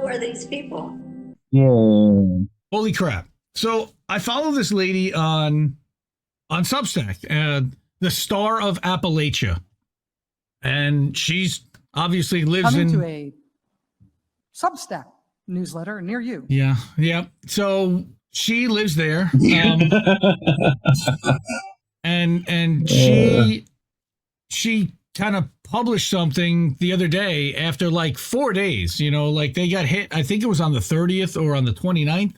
are these people? Yeah. Holy crap. So I follow this lady on Substack, the Starr of Appalachia. And she's obviously lives Coming in to a Substack newsletter near you. Yeah. So she lives there. And she kind of published something the other day after like 4 days, like they got hit. I think it was on the 30th or on the 29th.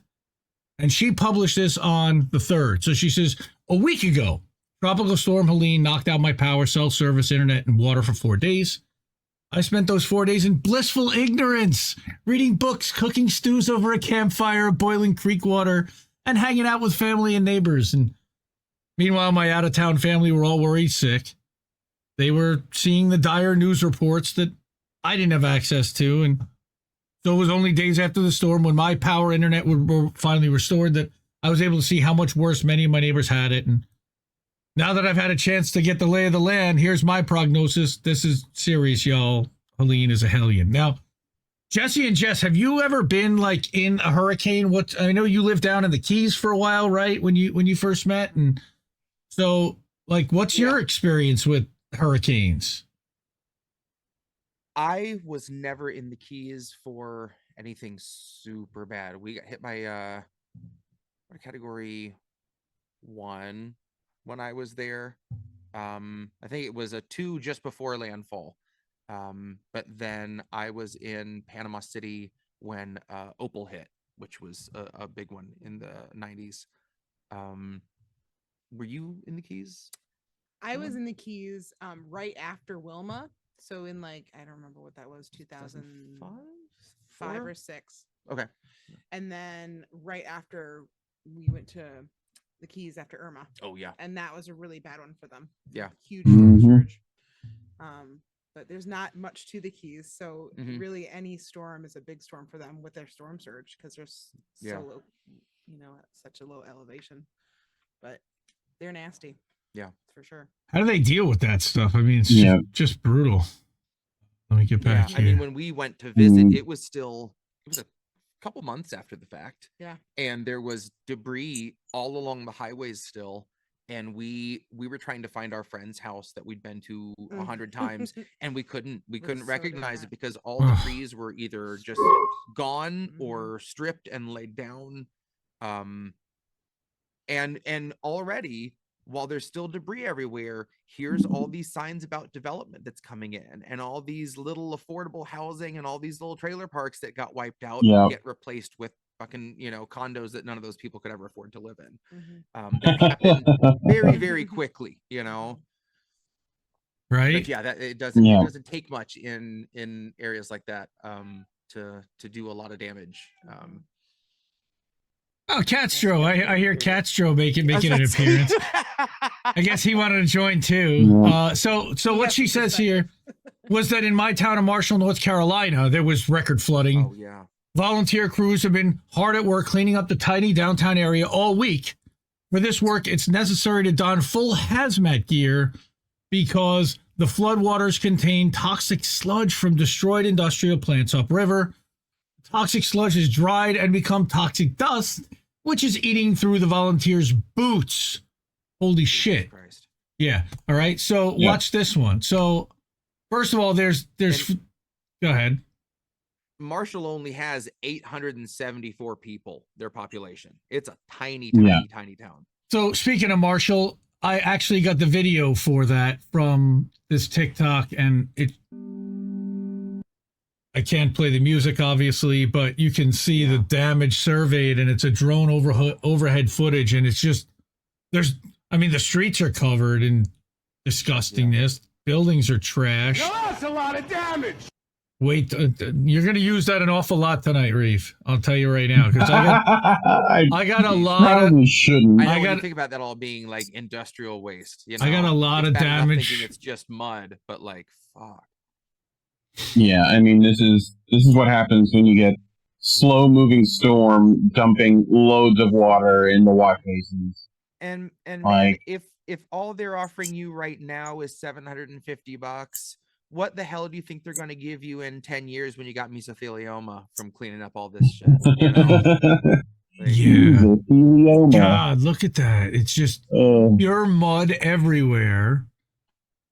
And she published this on the 3rd. So she says, a week ago, Tropical Storm Helene knocked out my power, cell service, internet, and water for 4 days. I spent those 4 days in blissful ignorance, reading books, cooking stews over a campfire, boiling creek water, and hanging out with family and neighbors. And meanwhile, my out-of-town family were all worried sick. They were seeing the dire news reports that I didn't have access to. And so it was only days after the storm, when my power internet were finally restored, that I was able to see how much worse many of my neighbors had it. And now that I've had a chance to get the lay of the land, here's my prognosis. This is serious, y'all. Helene is a Hellion. Now, Jesse and Jess, have you ever been like in a hurricane? I know you lived down in the Keys for a while, right? When you first met, and so like, what's your experience with hurricanes? I was never in the Keys for anything super bad. We got hit by category 1 when I was there. I think it was a 2 just before landfall. But then I was in Panama City when Opal hit, which was a big one in the 90s. Were you in the Keys? I was in the Keys right after Wilma. So in like, I don't remember what that was, 2005 or 6. Okay. And then right after we went to the Keys after Irma. Oh yeah. And that was a really bad one for them. Yeah. Huge storm surge. But there's not much to the Keys. So really any storm is a big storm for them with their storm surge, because they're so low, at such a low elevation. But they're nasty. Yeah, for sure. How do they deal with that stuff? I mean, it's just brutal. Let me get back here. I mean, when we went to visit, it was a couple months after the fact. Yeah. And there was debris all along the highways still. And we were trying to find our friend's house that we'd been to 100 times, and we couldn't recognize it because all the trees were either just gone or stripped and laid down. And already, while there's still debris everywhere, here's all these signs about development that's coming in, and all these little affordable housing and all these little trailer parks that got wiped out get replaced with fucking, condos that none of those people could ever afford to live in. That happened very, very quickly, Right. But yeah, that it doesn't take much in areas like that to do a lot of damage. Oh, Catstro. I hear Catstro making an appearance. I guess he wanted to join too. So what she says here was that in my town of Marshall, North Carolina, there was record flooding. Oh, yeah. Volunteer crews have been hard at work cleaning up the tiny downtown area all week. For this work, it's necessary to don full hazmat gear because the floodwaters contain toxic sludge from destroyed industrial plants upriver. Toxic sludge is dried and become toxic dust, which is eating through the volunteers' boots. Holy shit. Christ. Yeah. All right. So watch this one. So first of all, there's go ahead. Marshall only has 874 people, their population. It's a tiny town. So speaking of Marshall, I actually got the video for that from this TikTok, and I can't play the music, obviously, but you can see the damage surveyed, and it's a drone overhead footage, and it's just, the streets are covered in disgustingness. Buildings are trash. That's a lot of damage. Wait, you're going to use that an awful lot tonight, Reef. I'll tell you right now, because I got a lot. Probably shouldn't. I got to think about that all being like industrial waste. I got a lot of damage. Thinking it's just mud, but like, fuck. Yeah, I mean, this is what happens when you get slow-moving storm dumping loads of water in the wash basins. And man, if all they're offering you right now is $750, what the hell do you think they're going to give you in 10 years when you got mesothelioma from cleaning up all this shit? You know? Yeah. Mesothelioma. God, look at that. It's just pure mud everywhere.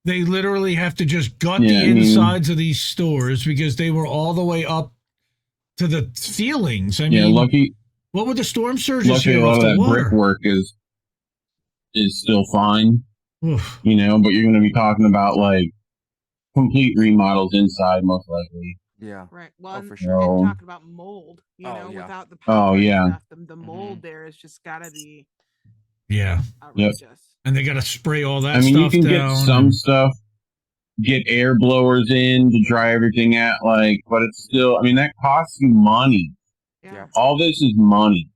They literally have to just gut the insides of these stores because they were all the way up to the ceilings. I mean, lucky. What would the storm surges Luckily, here a lot off of the that water? brickwork is still fine. Oof. You know, but you're going to be talking about like complete remodels inside, most likely. Yeah. Right. Well, for sure. sure. And talking about mold, without the Oh, power and yeah. stuff, the mold there is just gotta be outrageous. And they got to spray all that I mean, you stuff can down. get some stuff, get air blowers in to dry everything out, like, but it's still, I mean, that costs you money. Yeah. All this is money.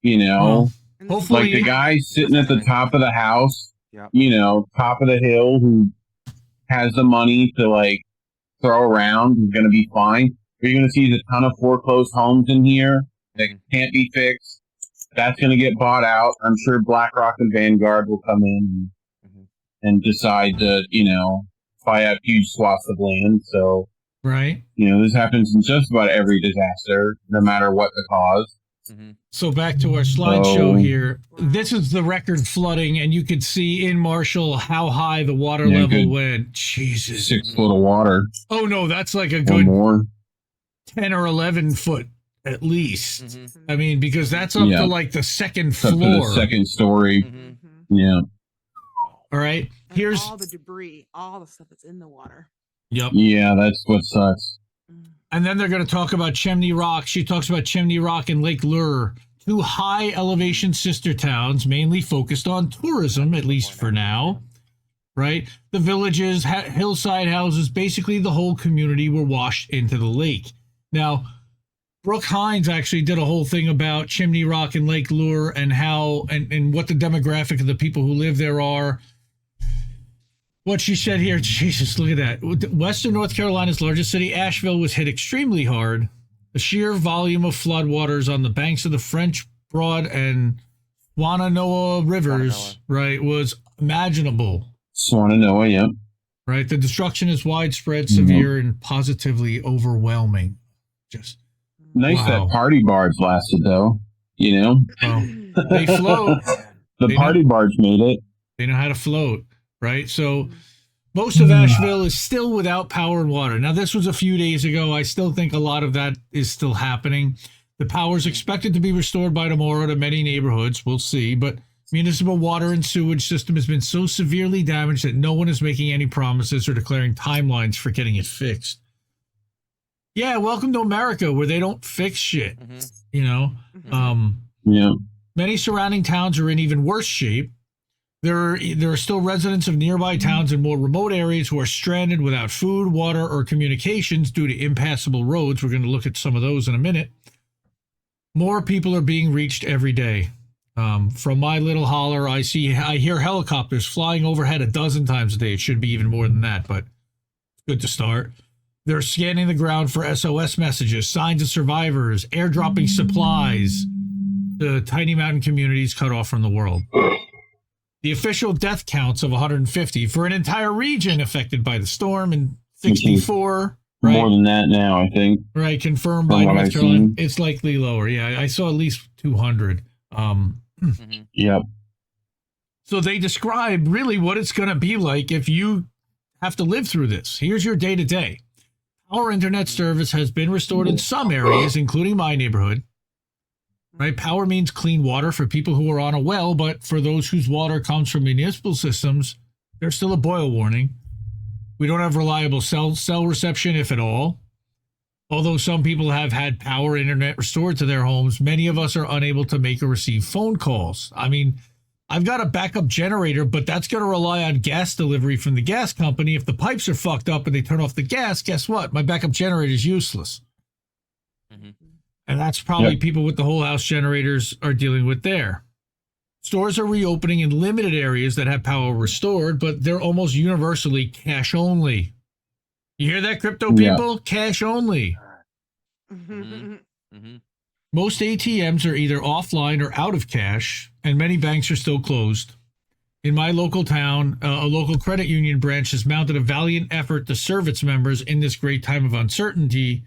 You know, Hopefully, like the guy sitting at the top of the house, Yep. you know, top of the hill, who has the money to like throw around is going to be fine. You're going to see a ton of foreclosed homes in here that can't be fixed. That's going to get bought out. I'm sure BlackRock and Vanguard will come in and decide to, you know, buy out huge swaths of land. So, right. You know, this happens in just about every disaster, no matter what the cause. So back to our slideshow here. This is the record flooding, and you could see in Marshall how high the water level went. Jesus. 6 foot of water. Oh, no, that's like a good more. 10 or 11 foot at least. I mean, because that's up to like the second floor. Up to the second story. Yeah. All right. And here's all the debris, all the stuff that's in the water. Yep. Yeah, that's what sucks. And then they're going to talk about Chimney Rock. She talks about Chimney Rock and Lake Lure, two high elevation sister towns, mainly focused on tourism, at least for now. Right? The villages, hillside houses, basically the whole community were washed into the lake. Now, Brooke Hines actually did a whole thing about Chimney Rock and Lake Lure and how and what the demographic of the people who live there are. What she said here, Jesus, look at that. Western North Carolina's largest city, Asheville, was hit extremely hard. The sheer volume of floodwaters on the banks of the French Broad and Swananoa rivers, right, was imaginable. Swananoa, yeah. Right? The destruction is widespread, severe, and positively overwhelming. Just nice that party barge lasted, though. You know? Well, they float. The party barge made it. They know how to float. Right. So most of Asheville is still without power and water. Now, this was a few days ago. I still think a lot of that is still happening. The power is expected to be restored by tomorrow to many neighborhoods. We'll see. But municipal water and sewage system has been so severely damaged that no one is making any promises or declaring timelines for getting it fixed. Yeah. Welcome to America, where they don't fix shit. You know, yeah. Many surrounding towns are in even worse shape. There are still residents of nearby towns and more remote areas who are stranded without food, water, or communications due to impassable roads. We're going to look at some of those in a minute. More people are being reached every day. From my little holler, I hear helicopters flying overhead a dozen times a day. It should be even more than that, but it's good to start. They're scanning the ground for SOS messages, signs of survivors, airdropping supplies. The tiny mountain communities cut off from the world. The official death counts of 150 for an entire region affected by the storm, and 64. Right? More than that now, I think. Right, confirmed by North Carolina. It's likely lower. Yeah, I saw at least 200. Yep. So they describe really what it's going to be like if you have to live through this. Here's your day-to-day. Our internet service has been restored in some areas, including my neighborhood. Right, power means clean water for people who are on a well, but for those whose water comes from municipal systems, there's still a boil warning. We don't have reliable cell reception, if at all. Although some people have had power internet restored to their homes, many of us are unable to make or receive phone calls. I mean, I've got a backup generator, but that's going to rely on gas delivery from the gas company. If the pipes are fucked up and they turn off the gas, guess what? My backup generator is useless. And that's probably people with the whole house generators are dealing with there. Stores are reopening in limited areas that have power restored, but they're almost universally cash only. You hear that, crypto people? Cash only. Most ATMs are either offline or out of cash, and many banks are still closed. In my local town, a local credit union branch has mounted a valiant effort to serve its members in this great time of uncertainty.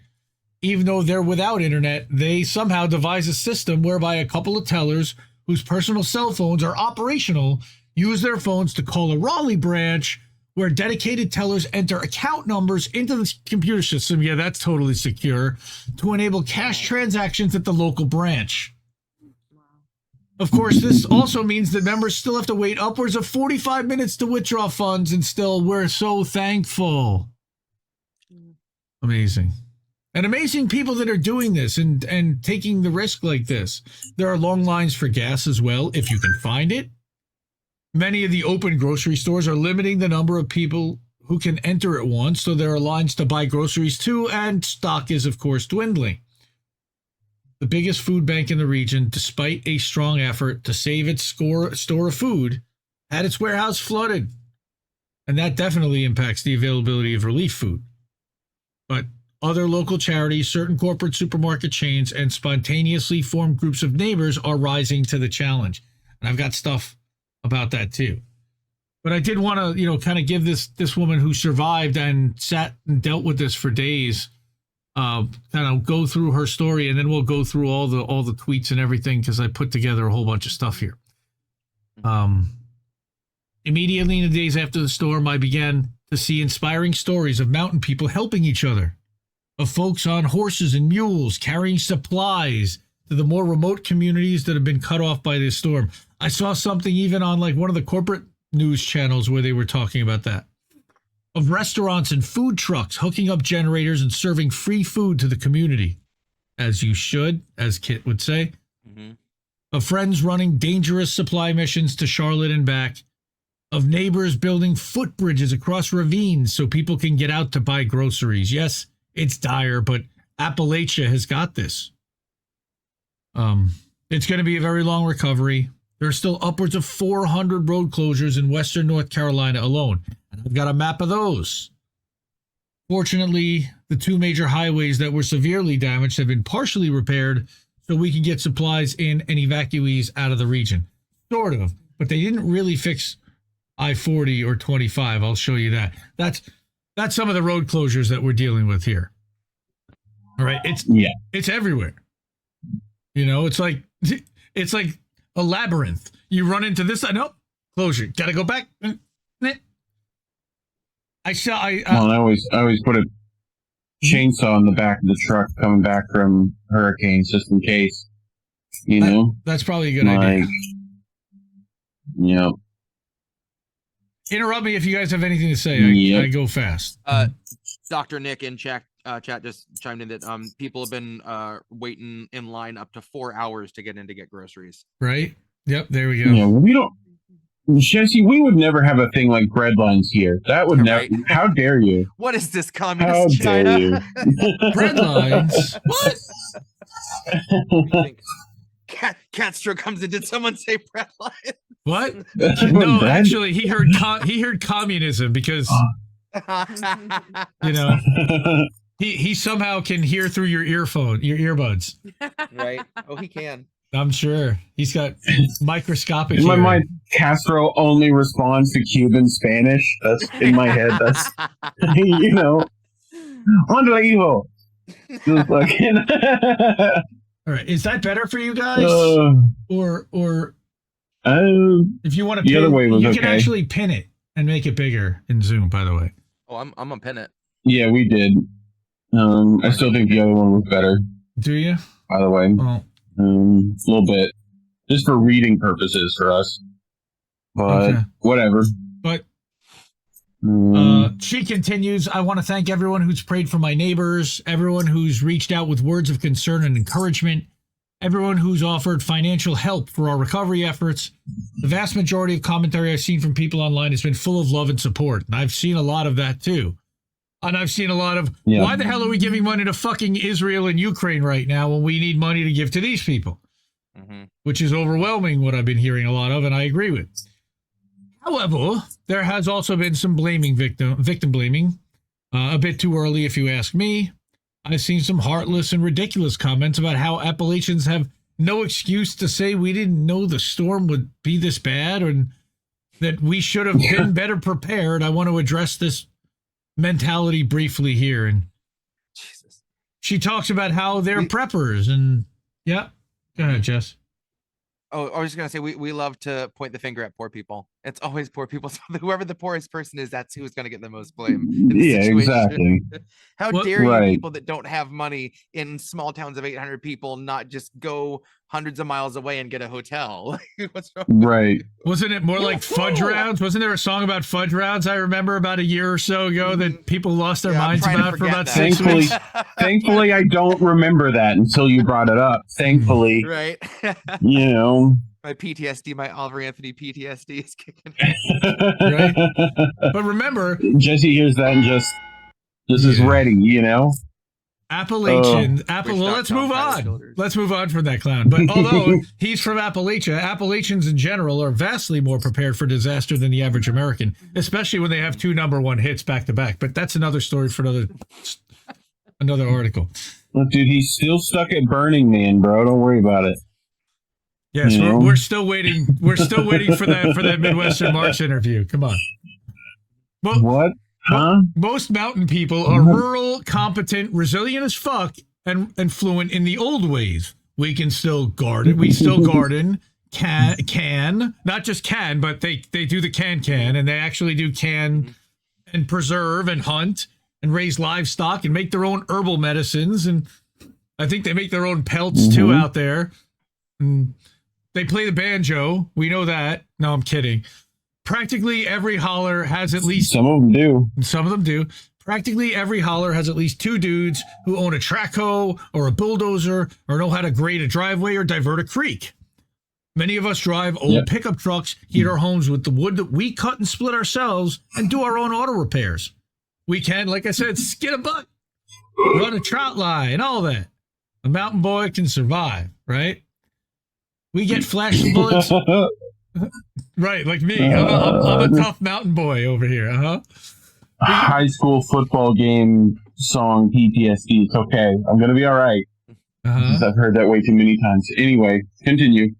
Even though they're without internet, they somehow devise a system whereby a couple of tellers whose personal cell phones are operational use their phones to call a Raleigh branch where dedicated tellers enter account numbers into the computer system. Yeah, that's totally secure, to enable cash transactions at the local branch. Of course, this also means that members still have to wait upwards of 45 minutes to withdraw funds, and still, we're so thankful. Amazing. And amazing people that are doing this and taking the risk like this. There are long lines for gas as well, if you can find it. Many of the open grocery stores are limiting the number of people who can enter at once, so there are lines to buy groceries too, and stock is, of course, dwindling. The biggest food bank in the region, despite a strong effort to save its store of food, had its warehouse flooded. And that definitely impacts the availability of relief food. But other local charities, certain corporate supermarket chains, and spontaneously formed groups of neighbors are rising to the challenge. And I've got stuff about that too. But I did want to, kind of give this woman who survived and sat and dealt with this for days, kind of go through her story, and then we'll go through all the tweets and everything, because I put together a whole bunch of stuff here. Immediately in the days after the storm, I began to see inspiring stories of mountain people helping each other, of folks on horses and mules carrying supplies to the more remote communities that have been cut off by this storm. I saw something even on like one of the corporate news channels where they were talking about that. Of restaurants and food trucks hooking up generators and serving free food to the community, as you should, as Kit would say. Mm-hmm. Of friends running dangerous supply missions to Charlotte and back. Of neighbors building footbridges across ravines so people can get out to buy groceries. Yes, it's dire, but Appalachia has got this. It's going to be a very long recovery. There are still upwards of 400 road closures in western North Carolina alone. And I've got a map of those. Fortunately, the two major highways that were severely damaged have been partially repaired so we can get supplies in and evacuees out of the region. Sort of, but they didn't really fix I-40 or 25. I'll show you that. That's some of the road closures that we're dealing with here. All right, it's everywhere. It's like a labyrinth. You run into this, nope, closure. Got to go back. I always put a chainsaw in the back of the truck coming back from hurricanes just in case. That's probably a good idea. Yep. Interrupt me if you guys have anything to say. I go fast. Dr. Nick in chat just chimed in that people have been waiting in line up to 4 hours to get in to get groceries. Right. Yep. There we go. Yeah, we don't. Jesse, we would never have a thing like bread lines here. That would never. Right. How dare you? What is this communist China? Dare you? Bread lines. What? Castro comes in. Did someone say bread line? What? No, actually, he heard communism because he somehow can hear through your earbuds. Right? Oh, he can. I'm sure he's got microscopic. In my mind, Castro only responds to Cuban Spanish. That's in my head. That's on la hijo. Just fucking. All right, is that better for you guys? Or if you want to, the other way was you okay. can actually pin it and make it bigger in Zoom. By the way. Oh, I'm gonna pin it. Yeah, we did. I still think the other one was better. Do you? By the way. Oh. A little bit, just for reading purposes for us, but whatever. But she continues, I want to thank everyone who's prayed for my neighbors, everyone who's reached out with words of concern and encouragement, everyone who's offered financial help for our recovery efforts. The vast majority of commentary I've seen from people online has been full of love and support, and I've seen a lot of that too. And I've seen a lot of, why the hell are we giving money to fucking Israel and Ukraine right now when we need money to give to these people? Mm-hmm. Which is overwhelming what I've been hearing a lot of, and I agree with. However, there has also been some victim blaming, a bit too early if you ask me. I've seen some heartless and ridiculous comments about how Appalachians have no excuse to say we didn't know the storm would be this bad, and that we should have been better prepared. I want to address this mentality briefly here. And Jesus. she talks about how they're preppers and yeah. Go ahead, Jess. Oh, I was just gonna say we love to point the finger at poor people. It's always poor people. So whoever the poorest person is, that's who's gonna get the most blame in the Yeah, situation. exactly. How Well, dare you right. people that don't have money in small towns of 800 people not just go hundreds of miles away and get a hotel? What's wrong with Right. you? Wasn't it more like fudge rounds? Wasn't there a song about fudge rounds I remember about a year or so ago that people lost their Yeah, I'm minds trying to about for forget about that. 6 Thankfully, weeks? thankfully, I don't remember that until you brought it up. Thankfully, Right. you know. My PTSD, my Oliver Anthony PTSD is kicking Right. But remember, Jesse hears that and just is Yeah. ready, you know. Appalachian. Wish Well, Doc let's Tom move had his on. shoulders. Let's move on from that clown. But although he's from Appalachia, Appalachians in general are vastly more prepared for disaster than the average American, especially when they have 2 #1 hits back to back. But that's another story for another article. Look, dude, he's still stuck at Burning Man, bro. Don't worry about it. Yes, You know? we're still waiting. We're still waiting for that Midwestern March interview. Come on. Well, What? Huh? most mountain people are rural, competent, resilient as fuck, and fluent in the old ways. We can still garden. We still garden. Can not just can, but they do the can, and they actually do can and preserve and hunt and raise livestock and make their own herbal medicines. And I think they make their own pelts too out there. And they play the banjo. We know that. No, I'm kidding. Practically every holler has at least Some of them do. some of them do. Practically every holler has at least 2 dudes who own a track hoe or a bulldozer or know how to grade a driveway or divert a creek. Many of us drive old pickup trucks, heat our homes with the wood that we cut and split ourselves, and do our own auto repairs. We can, like I said, skin a butt, run a trout line, and all that. A mountain boy can survive, right? We get flash bullets. Right, like me. I'm a tough mountain boy over here. High school football game song PTSD. It's okay. I'm gonna be all right. I've heard that way too many times. Anyway, continue.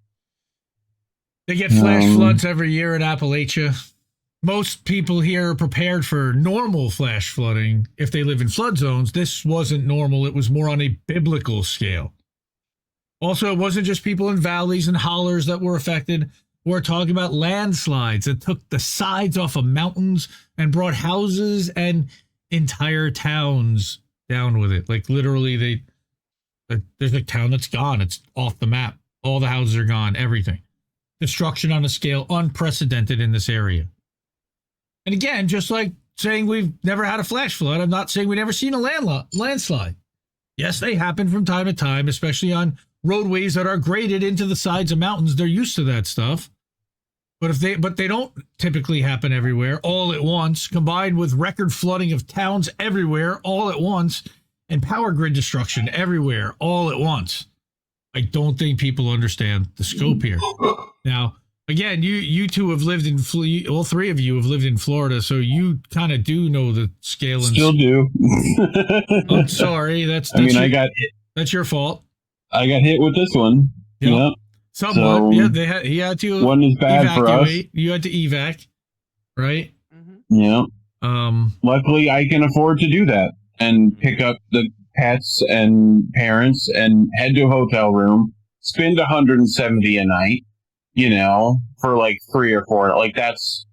They get flash floods every year in Appalachia. Most people here are prepared for normal flash flooding if they live in flood zones. This wasn't normal. It was more on a biblical scale. Also, it wasn't just people in valleys and hollers that were affected. We're talking about landslides that took the sides off of mountains and brought houses and entire towns down with it. Like literally, there's a town that's gone. It's off the map. All the houses are gone. Everything. Destruction on a scale unprecedented in this area. And again, just like saying we've never had a flash flood, I'm not saying we've never seen a landslide. Yes, they happen from time to time, especially on roadways that are graded into the sides of mountains. They're used to that stuff. But they don't typically happen everywhere all at once, combined with record flooding of towns everywhere all at once and power grid destruction everywhere all at once. I don't think people understand the scope here. Now, again, you two have lived in all 3 of you have lived in Florida, so you kind of do know the scale. And Still do. I'm sorry, that's your fault. I got hit with this one. Yep. Somewhat. So, he had to one is bad evacuate. for us. You had to evac, right? Yeah. Um. Luckily, I can afford to do that and pick up the pets and parents and head to a hotel room, spend $170 a night, you know, for like 3 or 4. Like that's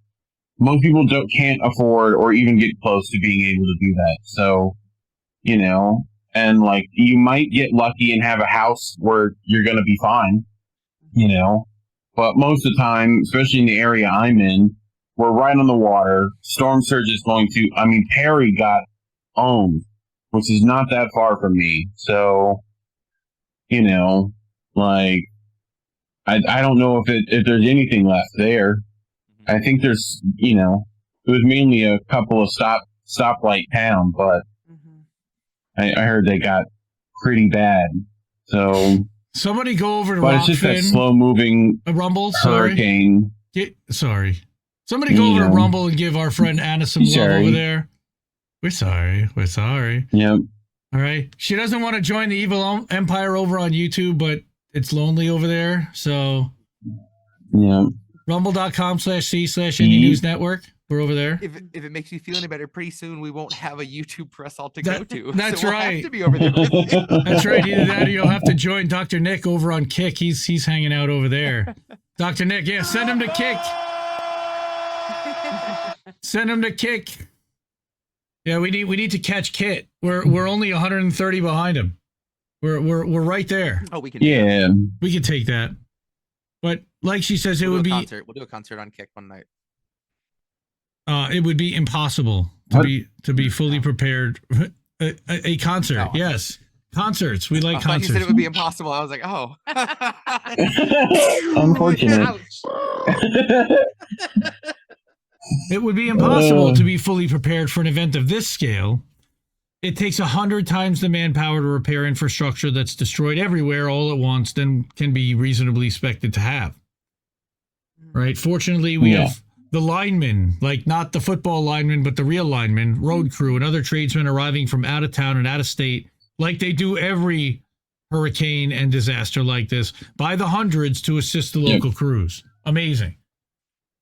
most people can't afford or even get close to being able to do that. So, you know, and like you might get lucky and have a house where you're going to be fine, you know, but most of the time, especially in the area I'm in, we're right on the water. Storm surge is going to, Perry got owned, which is not that far from me. So, you know, like, I don't know if there's anything left there. I think there's, you know, it was mainly a couple of stoplight town, but I heard they got pretty bad. So somebody go over to but Rockfin. It's just that slow moving hurricane. Somebody go over to Rumble and give our friend Anna some love over there. We're sorry. Yep. All right. She doesn't want to join the evil empire over on YouTube, but it's lonely over there. So yeah. Rumble.com/C/Indie News Network. We're over there. If it makes you feel any better, pretty soon we won't have a YouTube press all to go to. That's so we'll right. have to be over there. That's right. Either that or you'll have to join Dr. Nick over on Kick. He's hanging out over there. Dr. Nick, yeah, send him to Kick. Send him to Kick. Yeah, we need to catch Kit. We're only 130 behind him. We're right there. Oh, we can. Yeah, we can take that. But like she says, We'll do a concert on Kick one night. It would be impossible to be fully prepared. A concert, No. Yes, concerts. We like I thought concerts. you said it would be impossible. I was like, oh, unfortunate. It would be impossible to be fully prepared for an event of this scale. It takes 100 times the manpower to repair infrastructure that's destroyed everywhere all at once than can be reasonably expected to have. Right? Fortunately, we have the linemen, like not the football linemen, but the real linemen, road crew, and other tradesmen arriving from out of town and out of state, like they do every hurricane and disaster like this, by the hundreds to assist the local crews. Amazing.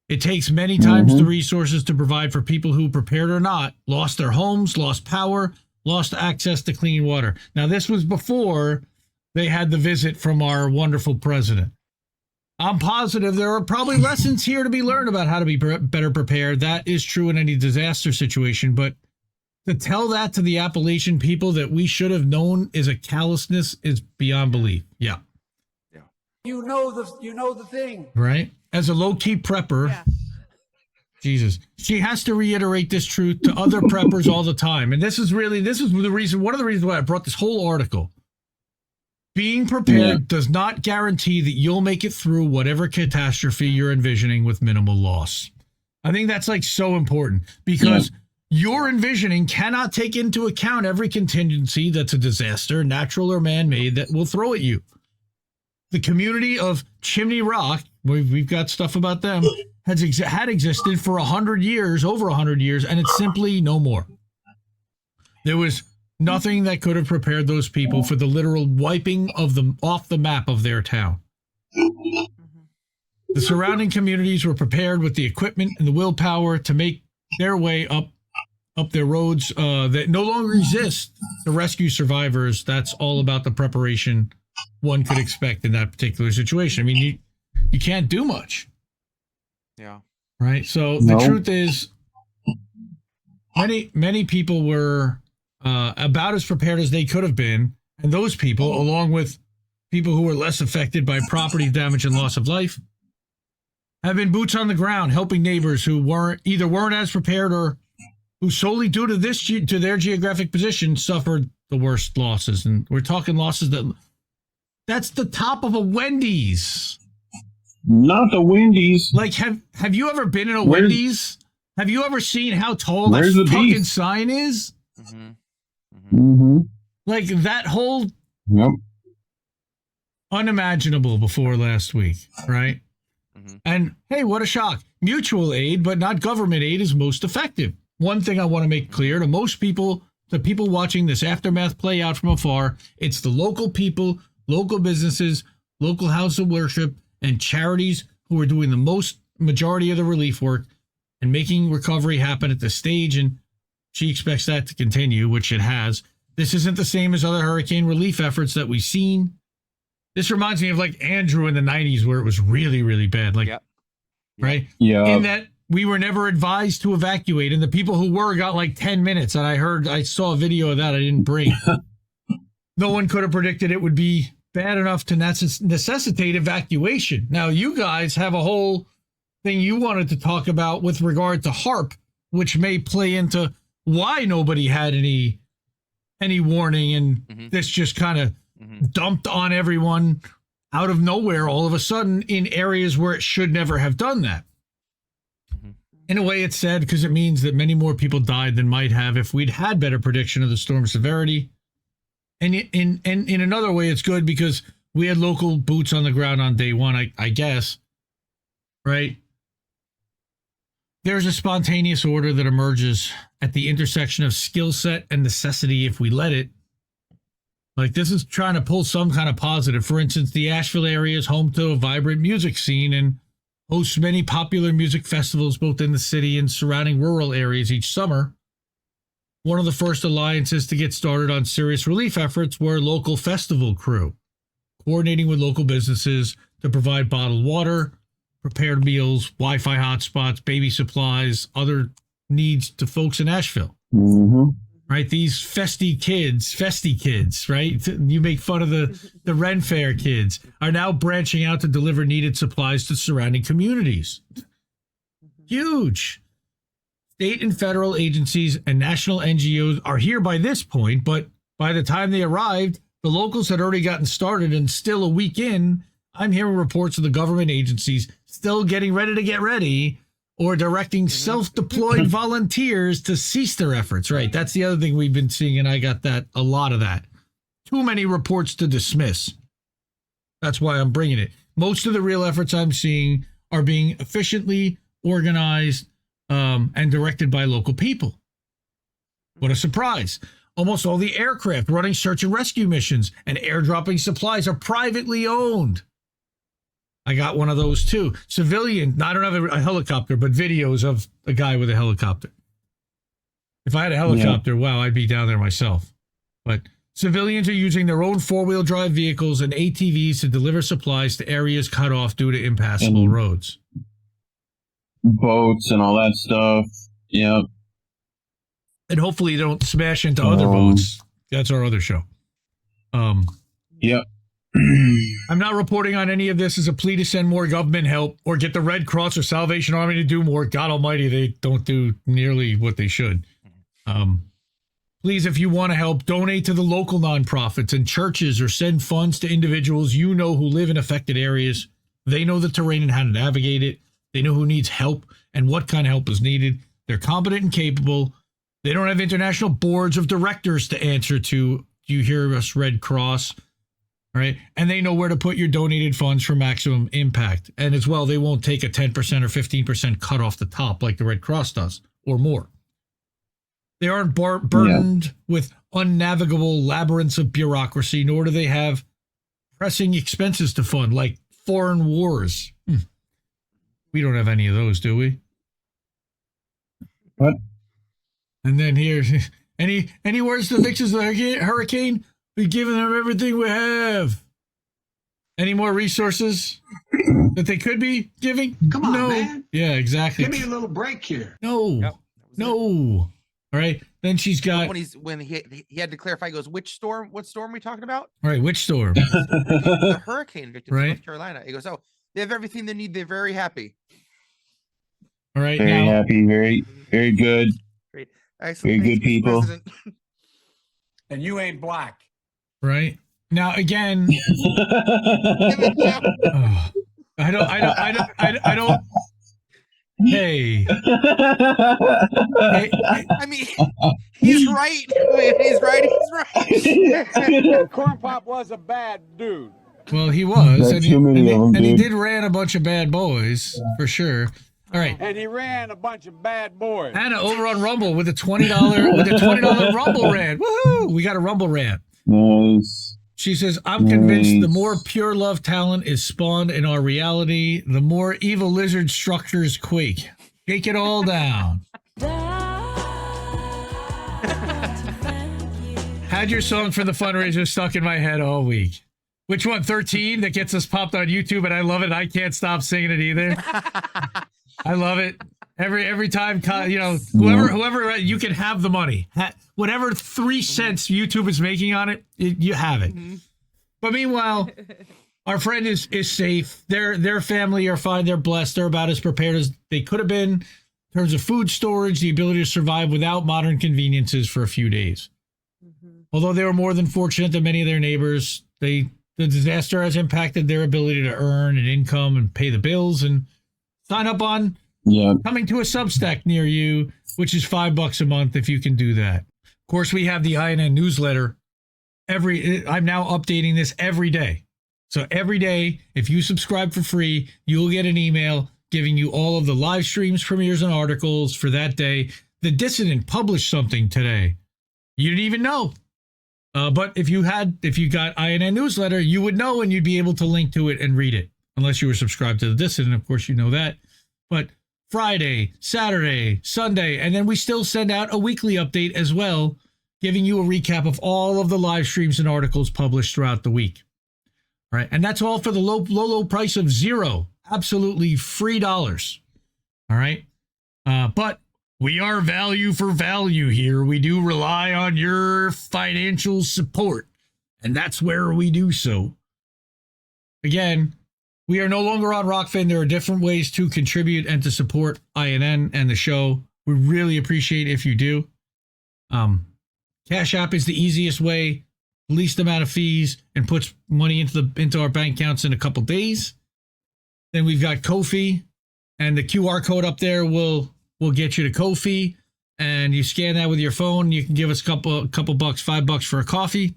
It takes many times the resources to provide for people who, prepared or not, lost their homes, lost power, lost access to clean water. Now, this was before they had the visit from our wonderful president. I'm positive there are probably lessons here to be learned about how to be better prepared. That is true in any disaster situation. But to tell that to the Appalachian people that we should have known is a callousness is beyond belief. Yeah. You know the thing. Right? As a low-key prepper, Jesus, she has to reiterate this truth to other preppers all the time. And this is one of the reasons why I brought this whole article. Being prepared does not guarantee that you'll make it through whatever catastrophe you're envisioning with minimal loss. I think that's like so important because your envisioning cannot take into account every contingency that's a disaster, natural or man-made, that will throw at you. The community of Chimney Rock, we've got stuff about them, had existed for 100 years, over 100 years, and it's simply no more. There was nothing that could have prepared those people for the literal wiping of them off the map of their town. The surrounding communities were prepared with the equipment and the willpower to make their way up their roads that no longer exist to rescue survivors. That's all about the preparation one could expect in that particular situation. I mean, you can't do much. Yeah. Right. So the truth is, many people were about as prepared as they could have been. And those people, along with people who were less affected by property damage and loss of life, have been boots on the ground, helping neighbors who weren't as prepared or who solely due to their geographic position suffered the worst losses. And we're talking losses that's the top of a Wendy's. Not the Wendy's. Like, have you ever been in a Wendy's? Have you ever seen how tall that fucking sign is? Like that whole unimaginable before last week, right? And hey, what a shock. Mutual aid, but not government aid, is most effective. One thing I want to make clear to most people, the people watching this aftermath play out from afar, it's the local people, local businesses, local house of worship, and charities who are doing the majority of the relief work and making recovery happen at this stage. And she expects that to continue, which it has. This isn't the same as other hurricane relief efforts that we've seen. This reminds me of like Andrew in the 90s, where it was really, really bad. Like, right? Yeah. In that we were never advised to evacuate, and the people who were got like 10 minutes. And I saw a video of that I didn't bring. No one could have predicted it would be bad enough to necessitate evacuation. Now, you guys have a whole thing you wanted to talk about with regard to HARP, which may play into why nobody had any warning, and this just kind of dumped on everyone out of nowhere all of a sudden in areas where it should never have done that. In a way, it's sad because it means that many more people died than might have if we'd had better prediction of the storm severity. And in another way, it's good because we had local boots on the ground on day one, I guess, right? There's a spontaneous order that emerges at the intersection of skill set and necessity if we let it. Like, this is trying to pull some kind of positive. For instance, the Asheville area is home to a vibrant music scene and hosts many popular music festivals both in the city and surrounding rural areas each summer. One of the first alliances to get started on serious relief efforts were local festival crew, coordinating with local businesses to provide bottled water, prepared meals, Wi-Fi hotspots, baby supplies, other needs to folks in Asheville. Mm-hmm. Right? These festy kids, right? You make fun of the Ren Fair kids, are now branching out to deliver needed supplies to surrounding communities. Huge. State and federal agencies and national NGOs are here by this point, but by the time they arrived, the locals had already gotten started, and still a week in, I'm hearing reports of the government agencies still getting ready to get ready or directing self-deployed volunteers to cease their efforts. Right. That's the other thing we've been seeing, and I got a lot of that. Too many reports to dismiss. That's why I'm bringing it. Most of the real efforts I'm seeing are being efficiently organized and directed by local people. What a surprise. Almost all the aircraft running search and rescue missions and airdropping supplies are privately owned. I got one of those too. Civilian, I don't have a helicopter, but videos of a guy with a helicopter. If I had a helicopter, wow, I'd be down there myself. But civilians are using their own four-wheel drive vehicles and ATVs to deliver supplies to areas cut off due to impassable roads. Boats and all that stuff. Yeah. And hopefully they don't smash into other boats. That's our other show. Yep. I'm not reporting on any of this as a plea to send more government help or get the Red Cross or Salvation Army to do more. God almighty, they don't do nearly what they should. Please, if you want to help, donate to the local nonprofits and churches or send funds to individuals you know who live in affected areas. They know the terrain and how to navigate it. They know who needs help and what kind of help is needed. They're competent and capable. They don't have international boards of directors to answer to. Do you hear us, Red Cross? All right. And they know where to put your donated funds for maximum impact. And as well, they won't take a 10% or 15% cut off the top like the Red Cross does or more. They aren't burdened with unnavigable labyrinths of bureaucracy, nor do they have pressing expenses to fund like foreign wars. We don't have any of those, do we? What? And then here, any words to the victims of the hurricane? We've given them everything we have. Any more resources that they could be giving? Come on, man. Yeah, exactly. Give me a little break here. No. Yep, No. All right. Then she's got. When he had to clarify, he goes, "Which storm? What storm are we talking about?" All right. Which storm? The hurricane victims Right. in North Carolina. He goes, "Oh, they have everything they need. They're very happy." All right. Very now, happy. Very, very good. Great. Excellent. Very good Thanks, Mr. people. President. And you ain't black. right now again. I don't. Hey. I mean, he's right. He's right. Corn Pop was a bad dude. Well, he was, That's and, too many of them, and he dude. did ran a bunch of bad boys for sure. All right, And he ran a bunch of bad boys. Hannah over on Rumble with a $20 Rumble rant. Woohoo! We got a Rumble rant. Nice. She says, "I'm convinced the Nice. more pure love talent is spawned in our reality, the more evil lizard structures quake. Shake it all down." Had your song for the fundraiser stuck in my head all week. Which one? 13 that gets us popped on YouTube, and I love it. I can't stop singing it either. I love it. Every time, you know, whoever you can have the money. Whatever 3 cents YouTube is making on it, you have it. But meanwhile, our friend is safe. Their family are fine. They're blessed. They're about as prepared as they could have been in terms of food storage, the ability to survive without modern conveniences for a few days. Although they were more than fortunate than many of their neighbors, the disaster has impacted their ability to earn an income and pay the bills. And sign up on coming to a Substack near you, which is $5 a month if you can do that. Of course, we have the INN newsletter. I'm now updating this every day. So every day, if you subscribe for free, you'll get an email giving you all of the live streams, premieres, and articles for that day. The Dissident published something today. You didn't even know. But if you got INN newsletter, you would know and you'd be able to link to it and read it. unless you were subscribed to the Dissident, of course you know that. But Friday, Saturday, Sunday, and then we still send out a weekly update as well, giving you a recap of all of the live streams and articles published throughout the week. All right, and that's all for the low price of $0, absolutely free dollars. All right, but we are value for value here. We do rely on your financial support, and that's where we do so. Again, we are no longer on Rockfin. There are different ways to contribute and to support INN and the show. We really appreciate if you do. Cash App is the easiest way, least amount of fees, and puts money into our bank accounts in a couple days. Then we've got Ko-fi, and the QR code up there will get you to Ko-fi, and you scan that with your phone. You can give us a couple bucks, $5 for a coffee.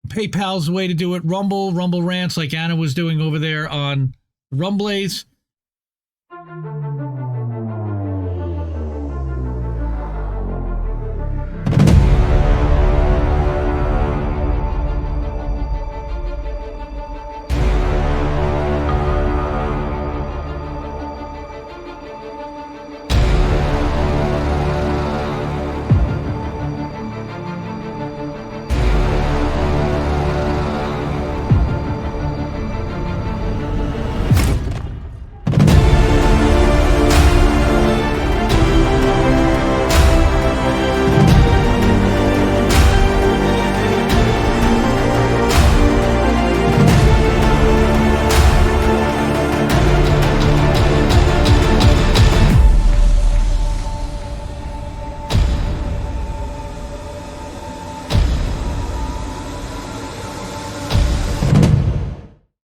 PayPal's the way to do it. Rumble rants like Anna was doing over there on Rumblades.